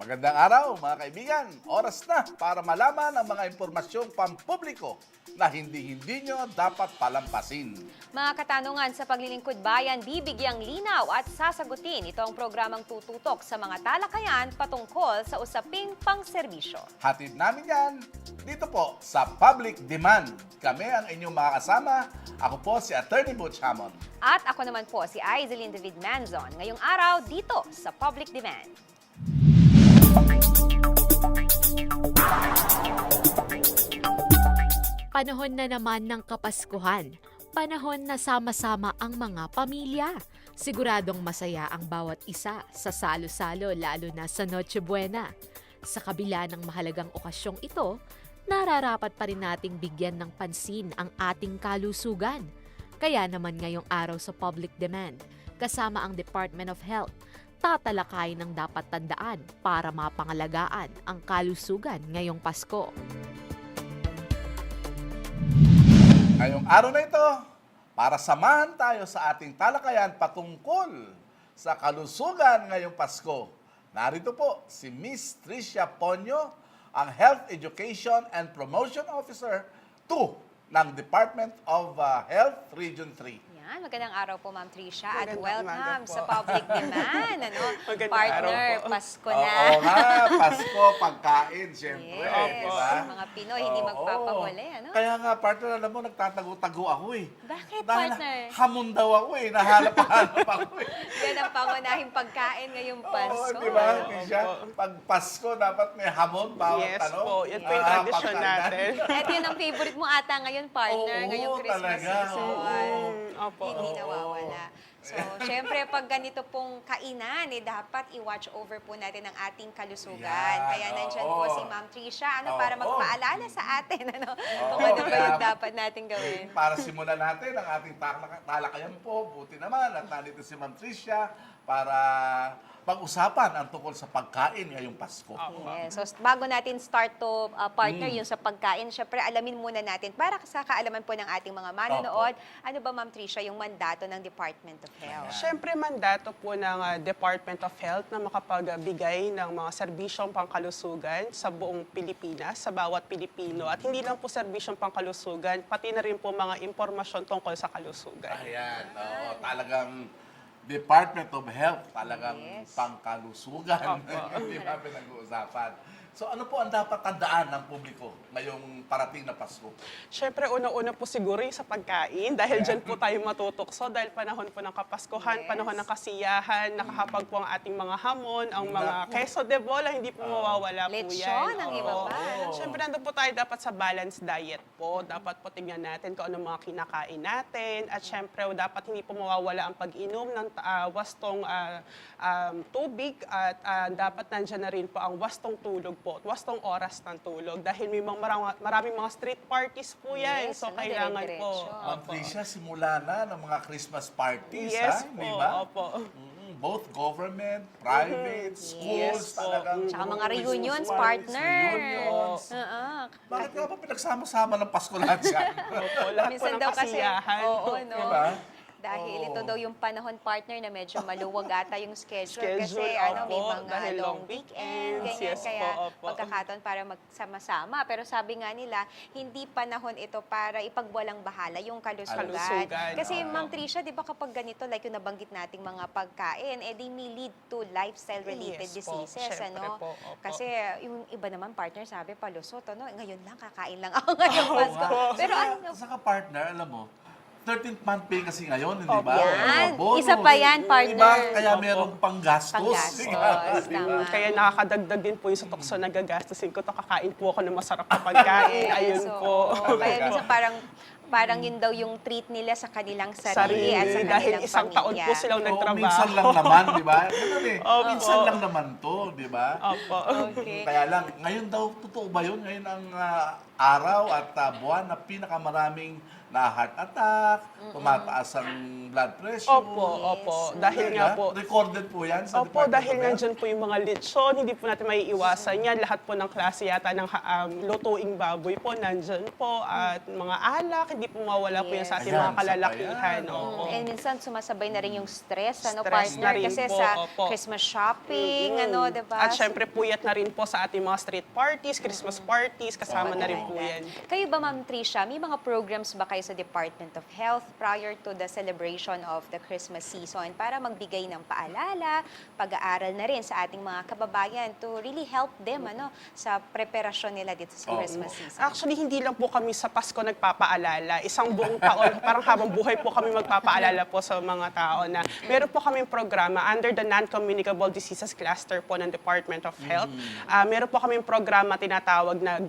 Magandang araw mga kaibigan. Oras na para malaman ang mga impormasyong pampubliko na hindi-hindi nyo dapat palampasin. Mga katanungan sa paglilingkod bayan, bibigyang linaw at sasagutin. Ito ang programang tututok sa mga talakayan patungkol sa usaping pangserbisyo. Hatid namin yan dito po sa Public Demand. Kami ang inyong mga kasama. Ako po si Attorney Butch Hammond. At ako naman po si Aizelyn David Manzon. Ngayong araw dito sa Public Demand. Panahon na naman ng Kapaskuhan. Panahon na sama-sama ang mga pamilya. Siguradong masaya ang bawat isa sa salo-salo lalo na sa Noche Buena. Sa kabila ng mahalagang okasyong ito, nararapat pa rin nating bigyan ng pansin ang ating kalusugan. Kaya naman ngayong araw sa Public Demand, kasama ang Department of Health, tatalakayin ang dapat tandaan para mapangalagaan ang kalusugan ngayong Pasko. Ngayong araw na ito, para samahan tayo sa ating talakayan patungkol sa kalusugan ngayong Pasko. Narito po si Miss Tricia Ponyo, ang Health Education and Promotion Officer 2 ng Department of Health Region 3. Yan, magandang araw po Ma'am Tricia at Magandang welcome umaga po. sa Public Demand. Magandang Partner, araw po. Pasko na. Oo nga, Pasko, pagkain, siyempre. Yes, Diba? mga Pinoy hindi Oo. magpapahuli. Ano? Kaya nga, partner, alam mo, nagtatago-tago ako eh. Bakit, Dahil partner? hamon daw ako eh, nahanap-hanap ako eh. Yan ang pangunahing pagkain ngayong Pasko. Oo, di ba, ano? Tisha? Pag Pasko, dapat may hamon, bawat Yes ano. po, yan po yung tradisyon pagkain natin. At yun ang favorite mo ata ngayon, partner, Oo, ngayong Christmas talaga, season. oo. Opo. Hindi nawawala. So, syempre, pag ganito pong kainan, dapat i-watch over po natin ang ating kalusugan. Yan, Kaya nandyan po oo. si Ma'am Tricia, Oo. para magpaalala sa atin, kung Oo, ano ba yung kaya- dapat natin gawin. Para simulan natin ang ating talakayan po, buti naman at nandito si Ma'am Tricia para pag-usapan ang tungkol sa pagkain ngayong Pasko. Yes. So, bago natin start to partner yung sa pagkain, syempre alamin muna natin, para sa kaalaman po ng ating mga manonood, ano ba Ma'am Tricia yung mandato ng Department of Health? Siyempre, mandato po ng Department of Health na makapagbigay ng mga serbisyong pangkalusugan sa buong Pilipinas, sa bawat Pilipino. At hindi lang po serbisyong pangkalusugan, pati na rin po mga impormasyon tungkol sa kalusugan. Ayan, oo, talagang Department of Health, talagang Yes. pangkalusugan. Opo. Hindi ba pinag-uusapan? So ano po ang dapat tandaan ng publiko ngayong parating na Pasko? Siyempre, una-una po siguro yung sa pagkain dahil dyan po tayo matutokso dahil panahon po ng Kapaskuhan, Yes. panahon ng kasiyahan, nakahapag po ang ating mga hamon, ang mga queso de bola, hindi po mawawala po yan. Lechon, ang iba Oo. pa. Siyempre, nandun po tayo dapat sa balanced diet po. Dapat po tingnan natin kung ano mga kinakain natin at siyempre, dapat hindi po mawawala ang pag-inom ng wastong tubig at dapat nandyan na rin po ang wastong tulog po, wastong oras ng tulog dahil may maraming mga street parties po yan. Yes, So, kailangan po. dire-diretso. Ma'am Tricia, simula na ng mga Christmas parties, Yes ha? po, Di ba? opo. Both government, private, schools, Yes po. talagang... Tsaka mga reunions, Christmas parties, partner. reunions. Oo. Bakit nga ba pinagsama-sama ng Pasko lahat yan? Opo, lahat po Minsan ng daw kasi, kasiyahan. oo, no? Diba? Dahil Oo. ito daw yung panahon, partner, na medyo maluwag ata yung schedule. Kasi Schedule, may opo, mga dahil long long weekend, weekends, ganyan. yes Kaya po, opo. magkakataon para magsama-sama. Pero sabi nga nila, hindi panahon ito para ipagwalang bahala yung kalusugan. Kalusugan, Kasi oo. Ma'am Tricia, di ba kapag ganito, like yung nabanggit nating mga pagkain, they may lead to lifestyle-related Yes po, diseases. syempre Ano? po, opo. Kasi yung iba naman, partner, sabi, palusot, ano? Ngayon lang, kakain lang ako ngayong Pasko. Pero ano, Saka partner, alam mo, 13th month pay kasi ngayon, hindi Opo. ba? Yan. Bonus. Isa pa yan, partner. Diba? Kaya Opo. merong panggastos. Panggastos, Diba? tama. Kaya nakakadagdag din po yung sa tukso na gagastusin ko. Kakain po ako ng masarap na pagkain. Ayun So, po. Kaya minsan parang yun daw yung treat nila sa kanilang sarili, at sa Dahil kanilang isang taon pamilya. po silang Oo, nagtrabaho. minsan lang naman, di ba? Ganun eh. Opo. Minsan lang naman to, di ba? Opo. Okay. Kaya lang, ngayon daw, totoo ba yun? Ngayon ang araw at buwan na pinakamaraming na heart attack, tumataas ang blood pressure. Opo. Dahil nga po, Recorded po yan sa opo, Department dahil of Health? nandyan po yung mga lechon, hindi po natin maiiwasan yan. Lahat po ng klase yata ng lutuing baboy po, nandyan po. At mga alak, hindi po mawala po yan sa ating Ayan, mga isa pa kalalakihan. yan. Opo. And minsan sumasabay na rin yung stress, Stress partner? na rin Kasi po, sa opo. Christmas shopping, diba? At syempre puyat na rin po sa ating mga street parties, Christmas parties, kasama na rin po yan. Kayo ba, Ma'am Tricia, may mga programs ba kayo sa Department of Health prior to the celebration of the Christmas season para magbigay ng paalala, pag-aaral na rin sa ating mga kababayan to really help them sa preparasyon nila dito sa Christmas season? Actually, hindi lang po kami sa Pasko nagpapaalala. Isang buong taon, parang habang buhay po kami magpapaalala po sa mga tao na meron po kaming programa under the Non-Communicable Diseases Cluster po ng Department of Health. Meron po kaming programa tinatawag na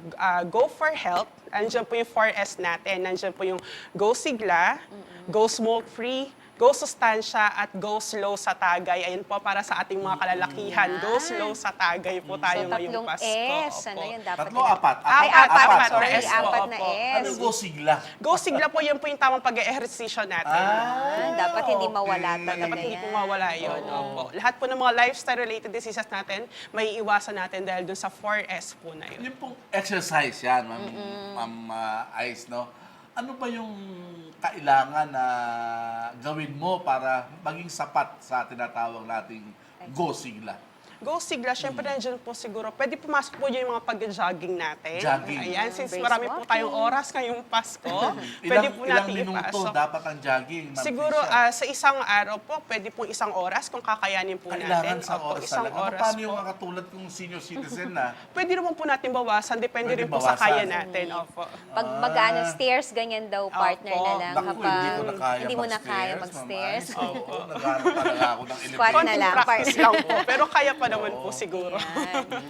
Go for Health. Andiyan po yung 4S natin. Andiyan po yung Go Sigla, Go Smoke Free, Go Sustansya at Go Slow sa Tagay. Ayan po para sa ating mga kalalakihan. Go Slow sa Tagay po tayo So, ngayong tatlong Pasko. S, Opo. yan dapat Tatlo, apat. Ay, apat. Sorry, S po, apat na opo. S. Ano go sigla? Go Sigla po, yan po yung tamang pag-ehersisyo natin. Dapat hindi mawala talaga Dapat hindi yan. po mawala yun. Opo. Lahat po ng mga lifestyle-related diseases natin, may iwasan natin dahil dun sa 4S po na yun. Yung pong exercise yan, Ma'am Ice, no? Ano ba yung kailangan na gawin mo para maging sapat sa tinatawag nating go sigla? Go Sigla, syempre nandiyan po siguro. Pwede pumasok po yung mga pag-jogging natin. Jogging. Ayan, since Brisk marami po tayong walking. oras ngayong Pasko, pwede po Ilang natin minuto ipasok. dapat ang jogging, Ma'am Siguro Tricia? sa isang araw po, pwede po isang oras kung kakayanin po Kailangan natin. sa Opo, oras isang talaga. oras Paano po. yung mga katulad kong senior citizen na Pwede naman po natin bawasan, depende Pwede rin po sa bawasan. kaya natin. Opo. Pag stairs, ganyan daw, partner Opo. na lang. naku, Kapag hindi ko na kaya mag-stairs. Ma'am Ice. Oo, naghanap talaga ako ng Squat elevator. na lang, Practice lang po. Pero kaya pa naman po siguro.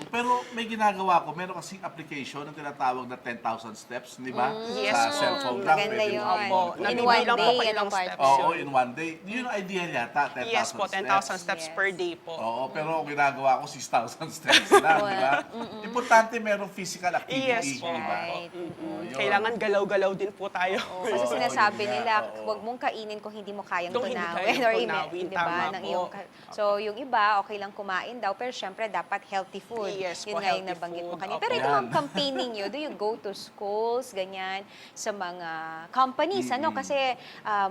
Pero may ginagawa ko, meron kasing application na tinatawag na 10,000 steps, di ba? Yes Sa po. cellphone lang. Maganda pwede yun. mo Opo. i-monitor. In Nabibilang one po day, ko yan ilang ang part. steps Oo, yun. in one day. Yun ang ideal yata, 10,000 Yes po, 10,000 steps Yes. per day po. Oo, pero ang ginagawa ko 6,000 steps lang, di ba? Importante merong physical activity, Yes po. di ba? Right. Yun. Kailangan galaw-galaw din po tayo. Kasi Oo, sinasabi yun nga, nila, oo. huwag mong kainin kung hindi mo kayang Kung hindi tunawin. kayang Or tunawin, di ba? tama Ng po. iyong so, yung iba, okay lang kumain daw, pero syempre, dapat healthy food. Yes Yun po, nga yung healthy nabanggit mo food. kanina. Opo. Pero ito Yan. ang campaigning nyo, do you go to schools, ganyan, sa mga companies, Kasi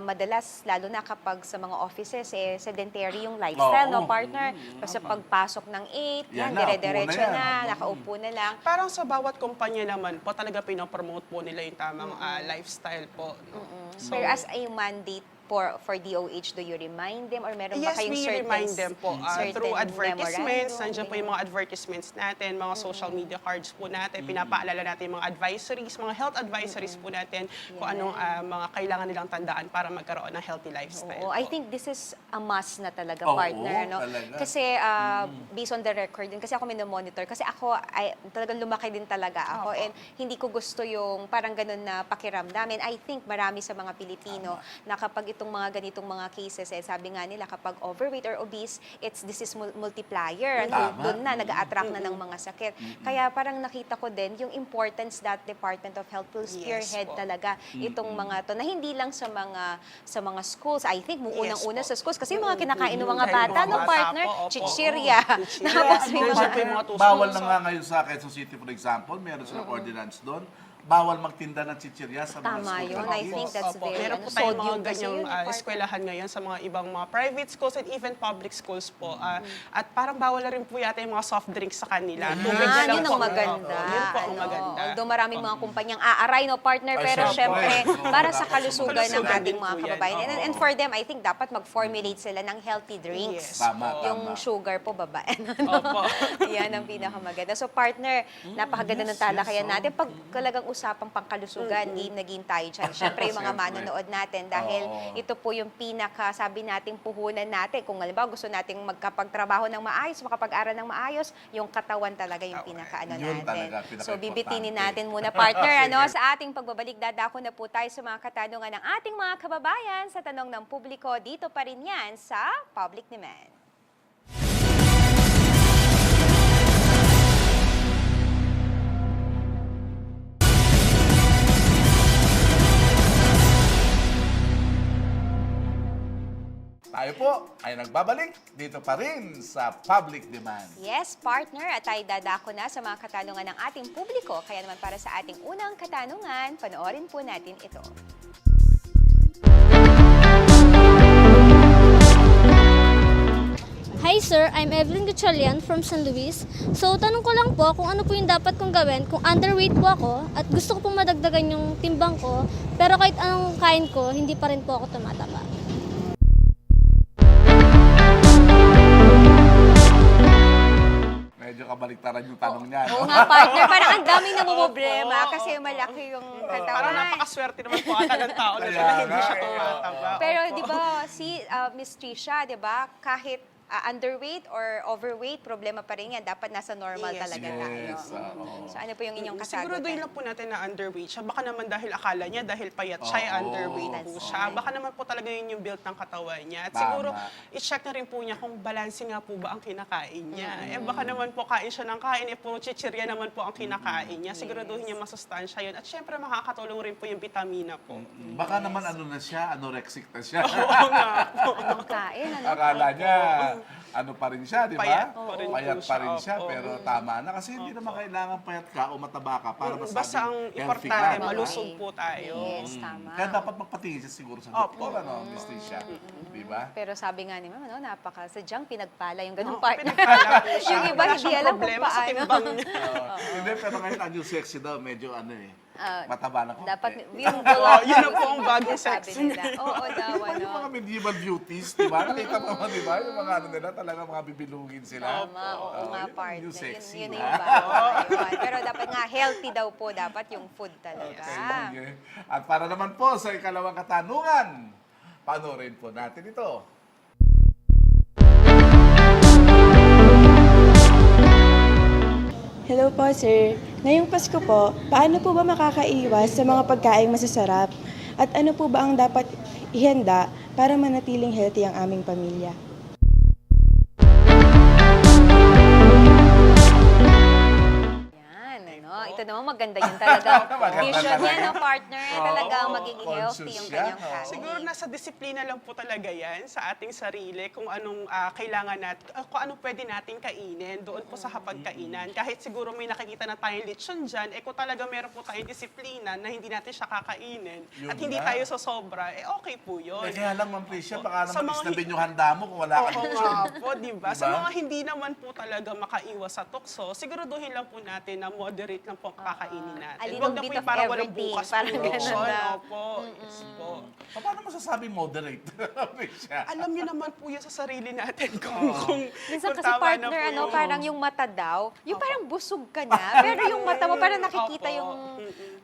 madalas, lalo na kapag sa mga offices, sedentary yung lifestyle, Oo. partner? Kasi pagpasok ng 8, Yan na, dire-diretso upo na yan. na, nakaupo na lang. Parang sa bawat kumpanya naman po, talaga pinopromote po nila yung tamang lifestyle po. No? So, Pero as a mandate for DOH, do you remind them or meron ba yes, kayong we certain remind them po certain through advertisements. memorandum, Nandiyan po yung mga advertisements natin, mga social media cards po natin. Pinapaalala natin yung mga advisories, mga health advisories po natin kung anong mga kailangan nilang tandaan para magkaroon ng healthy lifestyle. Oo, I po. think this is a must na talaga, Oo, partner. talaga. Kasi based on the record din, kasi ako minomonitor, kasi ako ay talagang lumaki din talaga ako Opo. and hindi ko gusto yung parang ganun na pakiramdam. And I think marami sa mga Pilipino na kapag itong mga ganitong mga cases, sabi nga nila kapag overweight or obese, this is multiplier. Tama. Doon na, nag-a-attract na ng mga sakit. Kaya parang nakita ko din yung importance that Department of Health will Yes spearhead po. talaga itong mga to na hindi lang sa mga schools. I think unang-una po. sa schools kasi yung mga kinakain ng mga Dahil bata, mga no bata partner, po, opo. chichirya. Chichirya. Tapos may Nandiyan mga po yung mga tusok. Bawal na nga ngayon sa Quezon City, for example, meron silang ordinance doon. Bawal magtinda ng chichirya sa mga Tama school yun. I canteens. think that's Opo. very Meron po tayong sodium mga kasi ganyang yun, partner. eskwelahan ngayon sa mga ibang mga private schools and even public schools po. At parang bawal na rin po yata yung mga soft drinks sa kanila. Tubig na lang Yun ang po. maganda. Opo, yun po ang maganda. Although maraming mga kumpanyang aaray, no, partner, Ay, pero syempre. syempre, Oo, para sa dapat kalusugan ng kalusugan ating din mga po yan. kababayan. And for them, I think dapat mag-formulate sila ng healthy drinks. Yes. Tama, Yung tama. sugar po, babae. Opo. Yan ang pinakamaganda. So partner, napakaganda ng talakayan natin. Pag talagang usapang pangkalusugan, game na game tayo dyan. Siyempre yung mga Siyempre. manonood natin dahil Oo. ito po yung pinaka, sabi nating puhunan natin. Kung halimbawa gusto nating magkapagtrabaho ng maayos, makapag-aral ng maayos, yung katawan talaga yung pinaka-ano Yun natin. talaga, So pinaka-importante. bibitinin natin muna partner, Sige. sa ating pagbabalik, dadako na po tayo sa mga katanungan ng ating mga kababayan sa tanong ng publiko. Dito pa rin yan sa Public Demand. Tayo po ay nagbabalik dito pa rin sa Public Demand. Yes, partner, at tayo dadako na sa mga katanungan ng ating publiko. Kaya naman para sa ating unang katanungan, panoorin po natin ito. Hi sir, I'm Evelyn Gutchalian from San Luis. So, tanong ko lang po kung ano po yung dapat kong gawin kung underweight po ako at gusto ko pong madagdagan yung timbang ko, pero kahit anong kain ko, hindi pa rin po ako tumataba. Medyo kabaliktaran yung tanong niya. Oo No? nga, partner, parang ang daming namumroblema kasi malaki yung Parang katawan. napakaswerte naman po ata ng tao na Kaya hindi nga, siya eh. tumataba. Pero di ba, si Miss Tricia, di ba, kahit underweight or overweight, problema pa rin yan. Dapat nasa normal Yes. talaga tayo. Yes, oo. So ano po yung inyong Siguro doon kasagutan? lang po natin na underweight siya. Baka naman dahil akala niya, dahil payat siya, ay Oo. underweight po That's siya. right. Baka naman po talaga yun yung build ng katawan niya. At Tama. siguro, i-check na rin po niya kung balanse nga po ba ang kinakain niya. Eh baka naman po kain siya ng kain, eh puro chichirya naman po ang kinakain niya. Siguraduhin niya masustansya yun. At syempre, makakatulong rin po yung vitamina po. Baka naman ano na siya, anorexic na siya. Anong kain? Ano? Akala niya, ano pa rin siya, di ba? Payat pa rin po Payat pa rin siya, siya, opo. pero tama na. Kasi hindi naman kailangan payat ka o mataba ka para Basta masabing ang healthy importante, ka, di ba? malusog po tayo. Yes, tama. Kaya dapat magpatingin siya siguro sa Opo. doktor, ano, Miss Tricia. Di ba? Pero sabi nga ni Ma'am, ano, napakasadyang pinagpala yung ganung Oo, partner. pinagpala po siya. Yung iba Wala hindi siyang alam kung problema sa paano. timbang niya. Hindi, pero ngayon ang yung sexy daw, medyo ano eh, mataba na konti. Dapat yung Oo, yun na po ang bagong sabi sexy nila. Oo daw, Di ba ano. yung mga medieval beauties, di ba? Nakita mo naman, di ba? Yung mga ano nila, talaga mga bibilugin sila. Tama, oo Oo, nga, yun ang partner. new sexy, Yun ha? yung iba. Ayun. Pero dapat nga, healthy daw po dapat yung food talaga. Okay. At para naman po sa ikalawang katanungan, panoorin po natin ito. Hello po, sir. Ngayong Pasko po, paano po ba makakaiwas sa mga pagkaing masasarap? At ano po ba ang dapat ihanda para manatiling healthy ang aming pamilya? Yan, ano. Ito naman maganda yun talaga. Maganda Vision talaga. yan, no, partner. Oo, Talagang maging conscious healthy yung siya, kanyang oo. kain. Siguro nasa disiplina lang po talaga yan sa ating sarili kung anong kailangan natin, kung anong pwede nating kainin doon po sa hapagkainan. Kahit siguro may nakikita na tayong lechon dyan, eh kung talaga meron po tayong disiplina na hindi natin siya kakainin Yun at hindi nga. tayo sosobra, eh okay po yun. Eh, kaya lang, Ma'am Tricia, baka Sa naman mga isnabin yung handa mo kung wala ka Oo dito. nga po, di ba? Sa Diba? mga hindi naman po talaga makaiwas sa tukso, siguraduhin lang po natin na moderate lang po ang kakainin natin. A little Huwag na bit po yung of parang walang everything, bukas parang po. ganun na. Opo, yes po. Paano masasabi moderate? Tricia? Alam niyo naman po yun sa sarili natin kung Minsan kung kasi tama na partner, po ano, yun. parang yung mata daw, yung parang busog ka na, pero yung mata mo parang nakikita Opo. yung...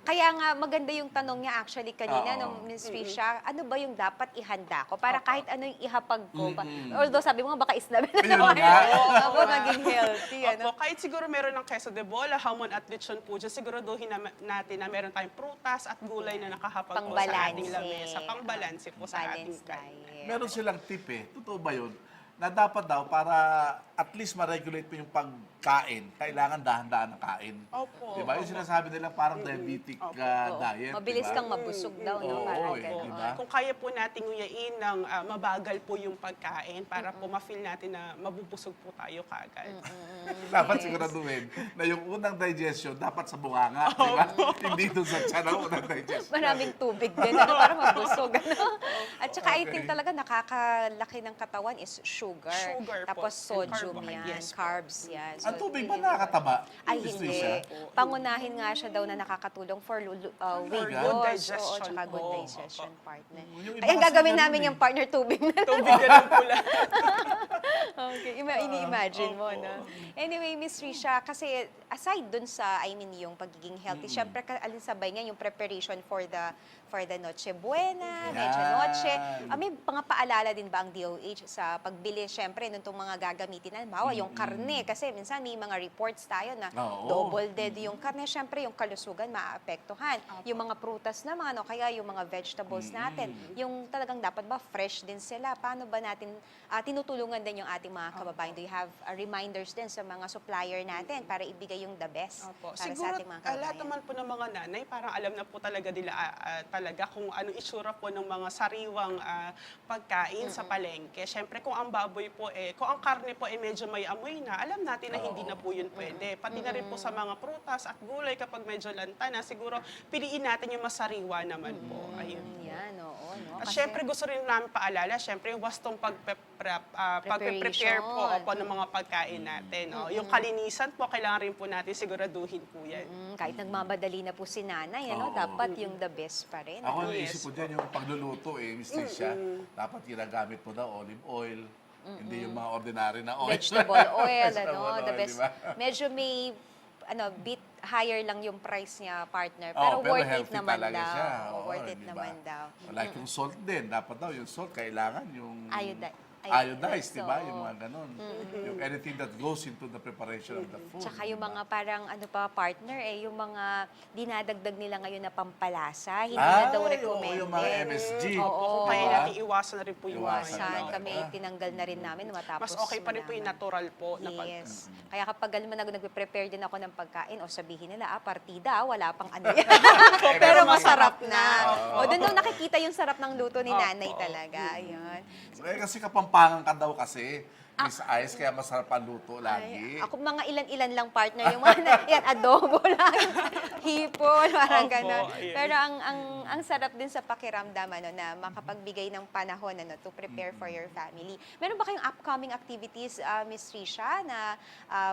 Kaya nga maganda yung tanong niya actually kanina, Oo. nung Ms. Tricia, ano ba yung dapat ihanda ko para kahit ano yung ihapag ko. Although sabi mo nga baka isnabin na Yun naman. nga. Ako maging healthy. Ano? Opo, kahit siguro meron ng queso de bola, hamon at lechon po dyan, siguraduhin natin na meron tayong prutas at gulay na nakahapag po sa ating Pangbalanse. lamesa. Pangbalanse po sa ating Balanced kain. diet. Meron silang tip eh. Totoo ba yun? Na dapat daw para at least ma-regulate mo yung pagkain, kailangan dahan-dahan ng kain. Opo. Diba? Yung sinasabi nila parang diabetic diet. Mabilis diba? kang mabusog daw, no? Oo, Parang eh, gano'n. diba? Kung kaya po nating nguyain ng mabagal po yung pagkain para po ma-feel natin na mabubusog po tayo kagad. Dapat siguraduhin na yung unang digestion dapat sa bunganga, di ba? Hindi doon sa tiyan ang unang digestion. Maraming tubig din, ano, para mabusog. Ano? At saka I think talaga nakakalaki ng katawan is sugar. Sugar po. Tapos sodium And yan, yes po. carbs yan. Ang tubig ba hindi- nakakataba? Ay, Miss hindi. Tricia? Pangunahin nga siya daw na nakakatulong for weight good loss. digestion Oo, tsaka good po. digestion, partner. Yung iba Kaya kasi gagawin ganun namin eh. yung partner tubig na. Tubig na lang po lang. Okay, ini-imagine mo, no? Anyway, Miss Risha, kasi aside dun sa, yung pagiging healthy, syempre, alinsabay nga yung preparation for the Noche Buena, Medyo Yan. Noche. May mga paalala din ba ang DOH sa pagbili, syempre, nung itong mga gagamitin? Halimbawa, yung karne, kasi minsan may mga reports tayo na Oo. double dead yung karne. Syempre, yung kalusugan maaapektuhan. Yung mga prutas naman, o kaya yung mga vegetables natin, yung talagang dapat ba fresh din sila? Paano ba natin tinutulungan din yung ating mga kababayan? Do you have reminders din sa mga supplier natin para ibigay yung the best Opo. para Siguro, sa ating mga kababayan? lahat naman po ng mga nanay, parang alam na po talaga nila talaga kung anong itsura po ng mga sariwang pagkain sa palengke. Siyempre, kung ang baboy po kung ang karne po medyo may amoy na, alam natin na hindi na po yun pwede. Pati na rin po sa mga prutas at gulay kapag medyo lanta na, siguro piliin natin yung masariwa naman po. Ayun. Yan, oo. No? At Kasi- syempre gusto rin namin paalala, syempre yung wastong pagpe-prepare po ng mga pagkain natin. Yung kalinisan po, kailangan rin po natin siguraduhin po yan. Kahit nagmamadali na po si nanay, ano, dapat yung the best pa rin. Ako, Yes naisip ko dyan yung pagluluto Miss Tricia. Dapat ginagamit mo daw olive oil. Hindi yung mga ordinary na oil. Vegetable oil, Vegetable the oil, best. di ba? Medyo may bit higher lang yung price niya, partner. Oh, Pero pero worth it healthy naman talaga daw. siya. Oo, Oo, worth it di ba? naman daw. Like yung salt din. Dapat daw yung salt, kailangan yung Iodized, di ba? oo. Yung mga ganun. Yung anything that goes into the preparation of the food. Tsaka yung di ba? mga parang partner yung mga dinadagdag nila ngayon na pampalasa, hindi Ay, na daw oo, recommended. yung mga MSG. Oo. Kaya Diba? natin iwasan na rin po yung Iwasan Iwasan. lang, Kami diba? tinanggal na rin namin matapos. Mas okay pa rin po yung malaman. natural po. Na Yes. Kaya kapag alam mo nagpe-prepare din ako ng pagkain o sabihin nila, partida, wala pang ano yan. Pero masarap na. O doon daw nakikita yung sarap ng luto ni nanay talaga. Ayun. Kasi kapampangan ka daw kasi, Miss Ice, kaya masarap ang luto lagi. Ako mga ilan-ilan lang partner yung mga yan adobo lang, hipon, parang Opo, gano'n. ayan. Pero ang sarap din sa pakiramdam na makapagbigay ng panahon to prepare for your family. Meron ba kayong upcoming activities, Miss Tricia, na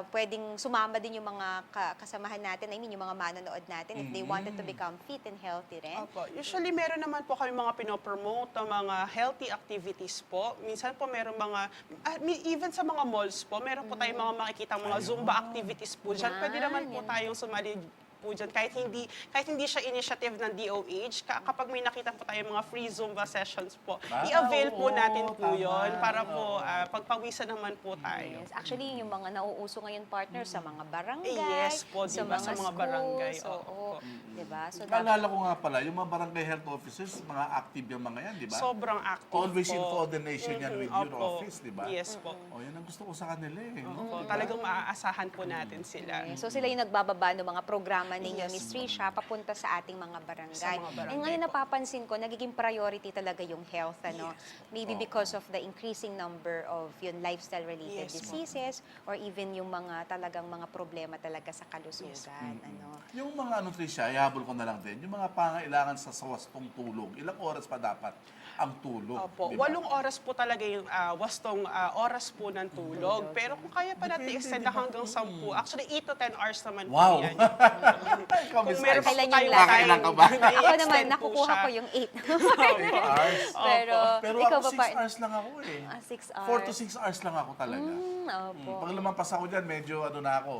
pwedeng sumama din yung mga kasamahan natin, I mean yung mga manonood natin if they wanted to become fit and healthy rin? Opo. Usually, meron naman po kami mga pinopromote ng mga healthy activities po. Minsan po meron mga, even sa mga malls po, meron po tayong mga makikita mga Zumba activities po dyan. Pwede naman po tayong sumali po dyan. Kahit hindi siya initiative ng DOH, kapag may nakita po tayong mga free Zumba sessions po, i-avail po oo, natin po tama. yun para po pagpawisan naman po tayo. Yes. Actually, yung mga nauuso ngayon partner sa mga barangay, Yes po, sa diba? mga Sa mga schools, barangay, oo. opo. Diba? So, Naalala ko nga pala, yung mga barangay health officers, mga active yung mga yan, di ba? Sobrang active Always po. in coordination yan with your Opo. office, di ba? Yes po. O, yan ang gusto ko sa kanila eh. no? Opo, talagang maaasahan po natin sila. So sila yung nagbababa ng mga programa ninyo, Miss Tricia, papunta sa ating mga barangay. Sa mga barangay And ngayon po. napapansin ko, nagiging priority talaga yung health. Maybe because of the increasing number of yung lifestyle-related Yes, po. diseases or even yung mga talagang mga problema talaga sa kalusugan. Yung mga Tricia, ihabol ko na lang din, yung mga pangailangan sa wastong tulog, ilang oras pa dapat ang tulog? Opo, di ba? 8 oras po talaga yung wastong oras po ng tulog. Pero kung kaya pa natin Depende, extend di ba? hanggang 10, actually 8 to 10 hours naman po Wow! yan. Ikaw, Kung Miss meron Ice, pa po Kailan yung tayong last? Kakailan ka ba? Ako naman, i-extend po nakukuha siya. ko yung 8. 8 hours. Pero, Pero ikaw ako ba 6 partner? hours lang ako eh. 6 hours. 4 to 6 hours lang ako talaga. Opo. Pag lumampas ako dyan, medyo na ako.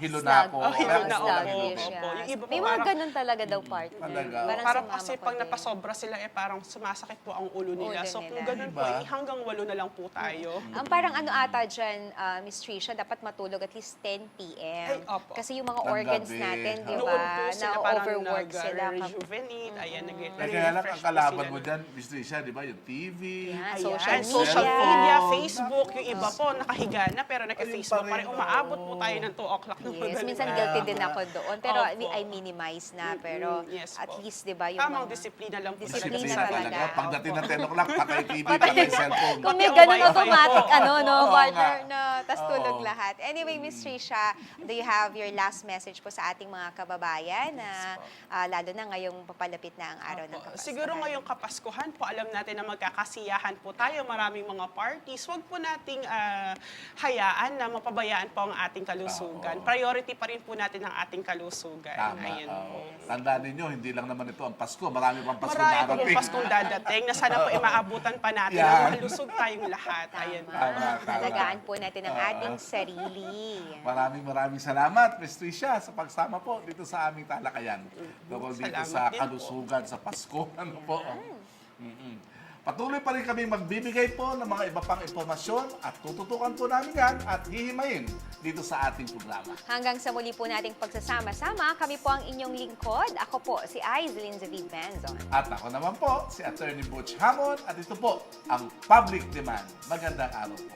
Hilo na ako. Oh, hilo na ako. Sluggish, Opo. yeah. Yung iba po May mga parang- ganun talaga daw, partner. Talaga. Parang Parang sa kasi mama ko pag din. napasobra sila parang sumasakit po ang ulo nila. Ulo So kung nila. ganun po, Diba? hanggang 8 na lang po tayo. Ang parang ata dyan, Miss Tricia, dapat matulog at least 10 p.m. Ay, opo. Kasi yung mga Ng organs gabi. natin, di Noon ba, po na sila parang overwork sila. nag-rejuvenate, ayan, Kaya lang, ang kalaban mo dyan, Miss Tricia, di ba, yung TV, Yan, Ayan, social social media. media, Cellphone. Facebook, yung iba po, nakahiga na, pero naka-Facebook Ayun pa pa rin. rin, Umaabot po oo. tayo ng 2 o'clock ng Yes, madaling minsan araw. guilty din ako doon. Pero Opo. I minimize na. Pero Yes at po. least, di ba, yung Tamang mga... disiplina lang po Disiplina talaga Disiplina sa talaga. talaga. Pagdating ng 10 o'clock, patay TV, Patay. patay cellphone. Kung may Pati ganun wifi automatic, po. Oo partner nga. na, tas tulog Oo. lahat. Anyway, Miss Tricia, do you have your last message po sa ating mga kababayan na lalo na ngayong papalapit na ang araw ng Opo. Kapaskuhan? Siguro ngayong Kapaskuhan po, alam natin na magkakasiyahan po tayo, maraming mga parties. Huwag po nating hayaan na mapabayaan po ang ating kalusugan. Oo. Priority pa rin po natin ang ating kalusugan. Tama. Ayun po. Tandaan ninyo, hindi lang naman ito ang Pasko. Marami pang Pasko Marami po darating. Paskong dadating na sana po imaabutan pa natin Yan. ang malusog tayong lahat. Ayan po. Tama, tama. Alagaan po natin ang ating sarili. Maraming salamat, Miss Tricia, sa pagsama po dito sa aming talakayan. Tungkol dito Salamat sa din po. kalusugan sa Pasko. Ano po? Patuloy pa rin kami magbibigay po ng mga iba pang impormasyon at tututukan po namin yan at hihimayin dito sa ating programa. Hanggang sa muli po nating pagsasama-sama, kami po ang inyong lingkod. Ako po, si Aislinn David Benzon. At ako naman po, si Attorney Butch Hamon at ito po ang Public Demand. Magandang araw po.